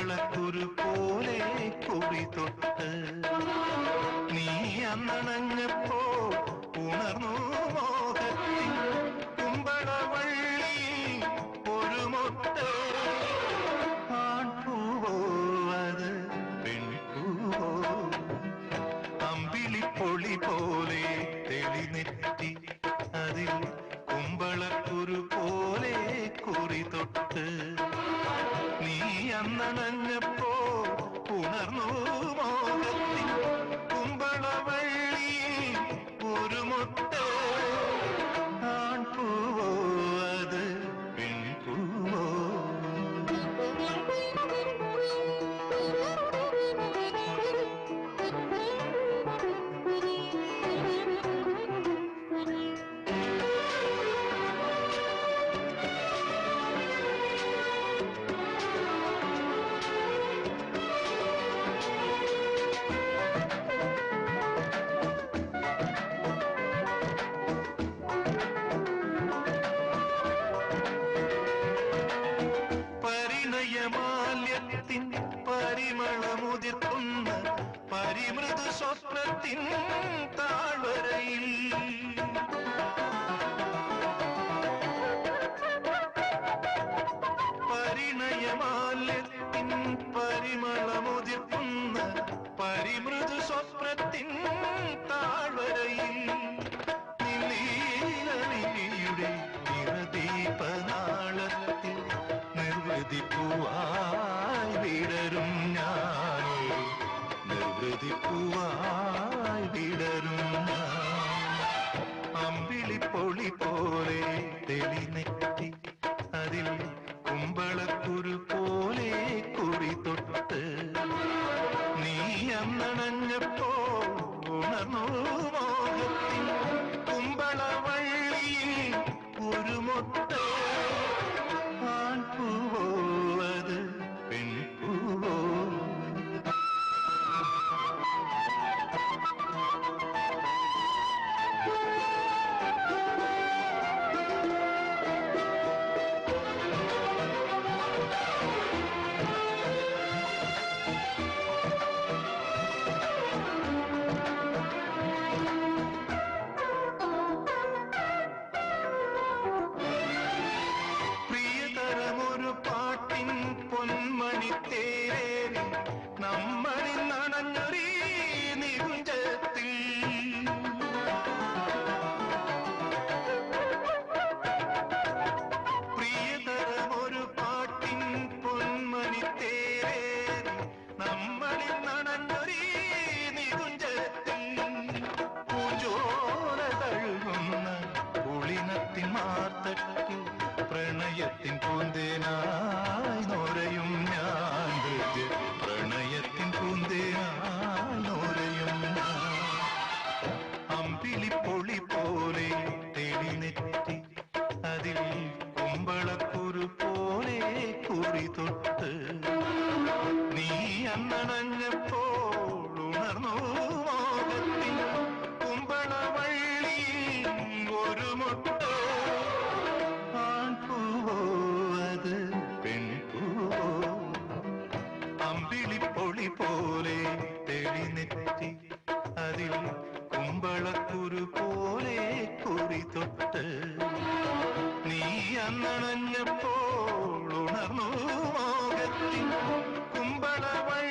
കുമ്പളക്കുരു പോലെ കുറി തൊട്ട് നീ അന്നണഞ്ഞപ്പോ ഉണർന്നു മോഹത്തിൽ കുമ്പളവള്ളി ഒരു മൊട്ട് ആൺപൂവോ അത് പെൺപൂവോ അമ്പിളിപ്പൊളി പോലെ തെളിനെറ്റി അതിൽ കുമ്പളക്കുരു പോലെ കുറി തൊട്ട് നീ അന്നണഞ്ഞപ്പോ ഉണർന്നു മോഹത്തിൽ കുമ്പളവള്ളി ഒരു മൊട്ട് ആൺപൂവോ അത് പെൺപൂവോ പരിണയമാല്യത്തിൻ പരിമളമുതിർക്കുന്ന പരിമൃദു സ്വപ്നത്തിൻ താഴ്വരയിൽ പരിണയമാല്യത്തിൻ പരിമളമുതിർക്കുന്ന പരിമൃദു സ്വപ്നത്തിൻ താഴ്വരയിൽ നീലനിയുടെ നിറദീപനാളത്തിൽ നിർവൃതിപ്പൂവായി വിടരും ഞാനേ നിർവൃതിപ്പൂവായി വിടരും ഞാൻ അമ്പിളിപ്പൊളി പോലെ തെളിനെറ്റി അതിൽ കുമ്പളക്കുരു പോലെ കുറി തൊട്ട് നീ അന്നണഞ്ഞപ്പോ ഉണർന്നു മോഹത്തിൽ കുമ്പളവള്ളിയിൽ ഒരു മൊട്ട് ആൺപൂവോ അത് പെൺപൂവോ പൊന്മണിത്തേരേറി നമ്മളിൽ നനഞ്ഞൊരീ നികുഞ്ചത്തിൽ പ്രിയതരമൊരു പാട്ടിൻ പൊന്മണിത്തേരേറി നമ്മളിൽ നനഞ്ഞൊരീ നികുഞ്ചത്തിൽ പൂജോല തഴുകുന്ന പുളിനത്തിൻ മാർത്തട്ടിൽ പ്രണയത്തിൻ പൂന്തേനായി നോരയും ഞാൻ പ്രണയത്തിൻ പൂന്തേനായി നോരയും ഞാൻ അമ്പിളിപ്പൊളി പോലെ തെളിനെറ്റി അതിൽ കുമ്പളക്കുരു പോലെ കുറി തൊട്ട് നീ അന്നണഞ്ഞപ്പോൾ ഉണർന്നു മോഹത്തിൽ കുമ്പളവള്ളി ഒരു മൊട്ട് ആൺപൂവോ അത് പെൺപൂവോ അമ്പിളിപ്പൊളി പോലെ തെളിനെറ്റി അതിൽ കുമ്പളക്കുരു പോലെ കുറി തൊട്ട് നീ അന്നണഞ്ഞപ്പോൾ ഉണർന്നു മോഹത്തിൽ കുമ്പളവള്ളി